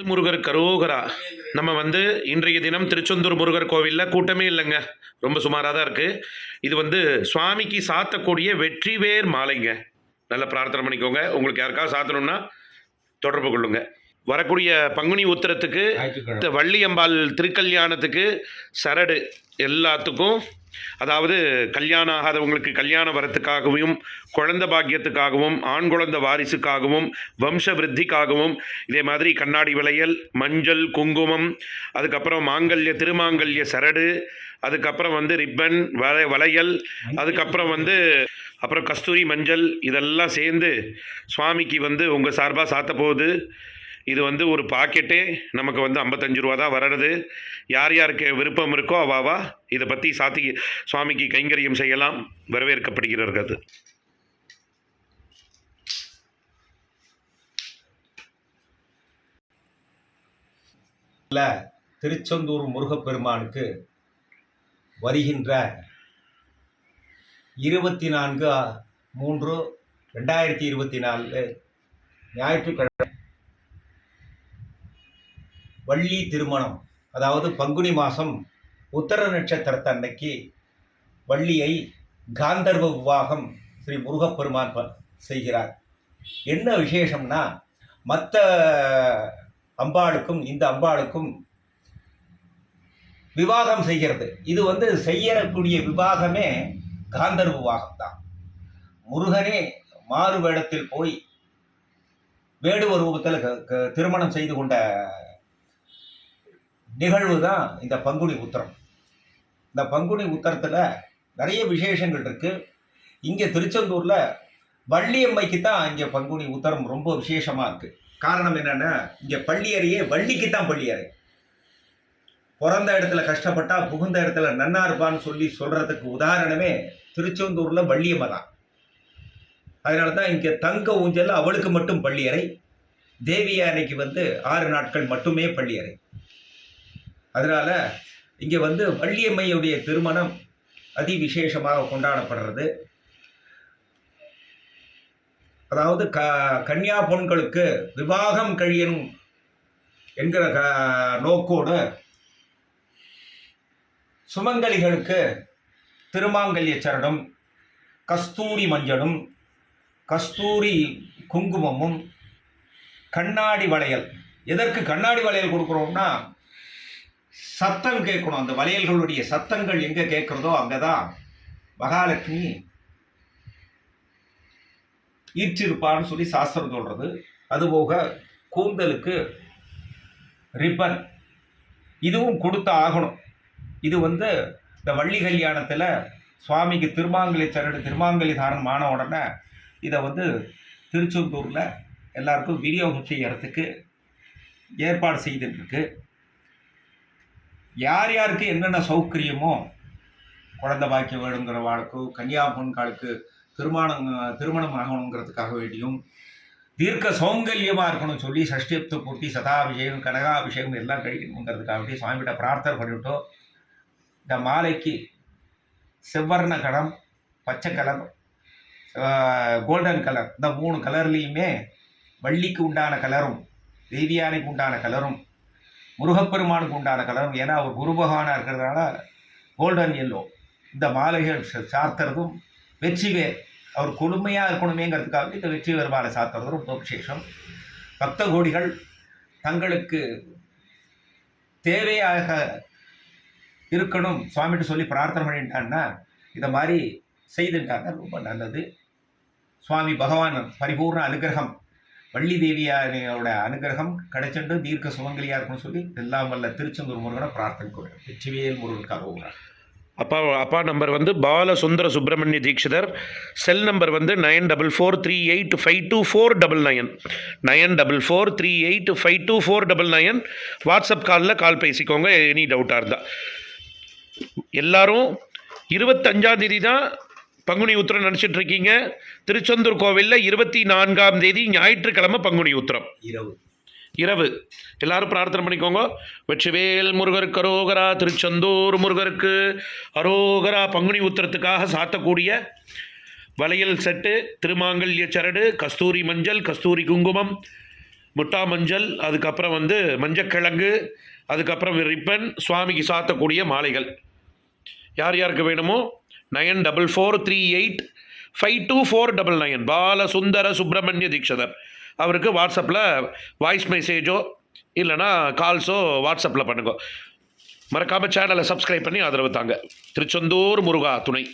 முருகர் கரோகரா. நம்ம இன்றைய தினம் திருச்செந்தூர் முருகர் கோவிலில் கூட்டமே இல்லைங்க, ரொம்ப சுமாராக தான் இருக்குது. இது சுவாமிக்கு சாத்தக்கூடிய வெற்றிவேர் மாலைங்க. நல்ல பிரார்த்தனை பண்ணிக்கோங்க. உங்களுக்கு யாருக்காவது சாத்தணும்னா தொடர்பு கொள்ளுங்க. வரக்கூடிய பங்குனி உத்திரத்துக்கு, வள்ளியம்பாள் திருக்கல்யாணத்துக்கு, சரடு எல்லாத்துக்கும், அதாவது கல்யாணம் ஆகாதவங்களுக்கு கல்யாண வரத்துக்காகவும், குழந்த பாக்கியத்துக்காகவும், ஆண் குழந்த வாரிசுக்காகவும், வம்ச விருத்திக்காகவும், இதே மாதிரி கண்ணாடி வளையல், மஞ்சள், குங்குமம், அதுக்கப்புறம் மாங்கல்ய திருமாங்கல்ய சரடு, அதுக்கப்புறம் ரிப்பன், வளையல், அதுக்கப்புறம் அப்புறம் கஸ்தூரி மஞ்சள், இதெல்லாம் சேர்ந்து சுவாமிக்கு உங்கள் சார்பாக சாத்த போகுது. இது ஒரு பாக்கெட்டே நமக்கு 55 ரூபா தான் வர்றது. யார் யாருக்கு விருப்பம் இருக்கோ அவாவா இதை பற்றி சாத்தி சுவாமிக்கு கைங்கரியம் செய்யலாம். வரவேற்கப்படுகிறது. திருச்செந்தூர் முருகப்பெருமானுக்கு வருகின்ற 24/3/2024 ஞாயிற்றுக்கிழமை வள்ளி திருமணம், அதாவது பங்குனி மாதம் உத்தர நட்சத்திரத்தன்னைக்கு வள்ளியை காந்தர்வ விவாகம் ஸ்ரீ முருகப்பெருமான் செய்கிறார். என்ன விசேஷம்னா, மற்ற அம்பாளுக்கும் இந்த அம்பாளுக்கும் விவாகம் செய்கிறது. இது செய்யக்கூடிய விவாகமே காந்தர்வ விவாகம் தான். முருகனே மாறு வேடத்தில் போய் வேடுவர் ரூபத்தில் திருமணம் செய்து கொண்ட நிகழ்வு தான் இந்த பங்குனி உத்திரம். இந்த பங்குனி உத்திரத்தில் நிறைய விசேஷங்கள் இருக்குது. இங்கே திருச்செந்தூரில் வள்ளியம்மைக்கு தான் இங்கே பங்குனி உத்திரம் ரொம்ப விசேஷமாக இருக்குது. காரணம் என்னென்னா, இங்கே பள்ளியறையே வள்ளிக்கு தான் பள்ளியறை. பிறந்த இடத்துல கஷ்டப்பட்டா புகுந்த இடத்துல நன்னா இருப்பான்னு சொல்கிறதுக்கு உதாரணமே திருச்செந்தூரில் வள்ளியம்மை தான். அதனால தான் இங்கே தங்க ஊஞ்சல் அவளுக்கு மட்டும் பள்ளியறை, தேவியானைக்கு 6 நாட்கள் மட்டுமே பள்ளியறை. அதனால் இங்கே வள்ளியம்மையுடைய திருமணம் அதி விசேஷமாக கொண்டாடப்படுறது. அதாவது கன்னியா பொண்களுக்கு விவாகம் கழியணும் என்கிற நோக்கோடு சுமங்கலிகளுக்கு திருமாங்கல்ய சரடும், கஸ்தூரி மஞ்சளும், கஸ்தூரி குங்குமமும், கண்ணாடி வளையல். எதற்கு கண்ணாடி வளையல் கொடுக்குறோம்னா, சத்தம் கேட்கணும். அந்த வளையல்களுடைய சத்தங்கள் எங்கே கேட்குறதோ அங்கே தான் மகாலட்சுமி ஈற்றிருப்பான்னு சொல்லி சாஸ்திரம் சொல்கிறது. அதுபோக கூந்தலுக்கு ரிப்பன், இதுவும் கொடுத்து ஆகணும். இது இந்த வள்ளி கல்யாணத்தில் சுவாமிக்கு திருமாங்கலி சரடு, திருமாங்கலி தாரணம் ஆன உடனே இதை திருச்செந்தூரில் எல்லாருக்கும் விநியோகம் செய்யறதுக்கு ஏற்பாடு செய்துட்டுருக்கு. யார் யாருக்கு என்னென்ன சௌகரியமோ, குழந்தை பாக்கியம் வேணுங்கிற வாழ்க்கை, கன்னியா பொண்களுக்கு திருமணம் ஆகணுங்கிறதுக்காக வேண்டியும், தீர்க்க சௌங்கல்யமாக இருக்கணும்னு சொல்லி சஷ்டியப்து பூர்த்தி, சதாபிஷேகம், கனகாபிஷேகம் எல்லாம் கழிக்கணுங்கிறதுக்காக வேண்டி சுவாமிகிட்ட பிரார்த்தனை பண்ணிவிட்டோம். இந்த மாலைக்கு செவ்வர்ண கலம், பச்சை கலர், கோல்டன் கலர், இந்த 3 கலர்லேயுமே வள்ளிக்கு உண்டான கலரும், தேவியானைக்கு உண்டான கலரும், முருகப்பெருமானுக்கு உண்டான கலரும், ஏன்னா அவர் குரு பகவானாக இருக்கிறதுனால கோல்டன் எல்லோ, இந்த மாலைகள் சார்த்துறதும் வெற்றிவேர், அவர் கொடுமையாக இருக்கணுமேங்கிறதுக்காக இந்த வெற்றிவேர் மாலை சார்த்துறதும் ரொம்ப விசேஷம். பக்த கோடிகள் தங்களுக்கு தேவையாக இருக்கணும் சுவாமிகிட்ட சொல்லி பிரார்த்தனை பண்ணிட்டான்னா இதை மாதிரி செய்துட்டாங்க, ரொம்ப நல்லது. சுவாமி பகவான் பரிபூர்ண அனுகிரகம், வள்ளி தேவியோட அனுகிரகம் கிடைச்சிட்டு தீர்க்க சுமங்கலியாக இருக்குன்னு சொல்லி எல்லாம் வல்ல திருச்செந்தூர் முருகனை பிரார்த்தனை கொடுக்குறேன். வெற்றிவேல் முருகனுக்காக போகிறார். அப்பா number Balasundara Subramaniya Dikshitar. Cell number 9438524999, 9438524999. WhatsApp call பேசிக்கோங்க, எனி டவுட்டாக இருந்தால். எல்லாரும் 25ஆம் தேதி தான் பங்குனி உத்திரம் நினச்சிட்ருக்கீங்க. திருச்செந்தூர் கோவிலில் 24ஆம் தேதி ஞாயிற்றுக்கிழமை பங்குனி உத்திரம் இரவு. எல்லாரும் பிரார்த்தனை பண்ணிக்கோங்க. வெற்றிவேல் முருகருக்கு அரோகரா, திருச்செந்தூர் முருகருக்கு அரோகரா. பங்குனி உத்திரத்துக்காக சாத்தக்கூடிய வளையல் செட்டு, திருமாங்கல்ய சரடு, கஸ்தூரி மஞ்சள், கஸ்தூரி குங்குமம், முட்டா மஞ்சள், அதுக்கப்புறம் வந்து மஞ்சக்கிழங்கு, அதுக்கப்புறம் ரிப்பன், சுவாமிக்கு சாத்தக்கூடிய மாலைகள். யார் யாருக்கு வேணுமோ 9443852499 பாலசுந்தர சுப்பிரமணிய தீட்சிதர். அவருக்கு வாட்ஸ்அப்பில் வாய்ஸ் மெசேஜோ இல்லைனா கால்ஸோ வாட்ஸ்அப்பில் பண்ணுங்க. மறக்காமல் சேனலை சப்ஸ்கிரைப் பண்ணி ஆதரவு தாங்க. திருச்செந்தூர் முருகா துணை.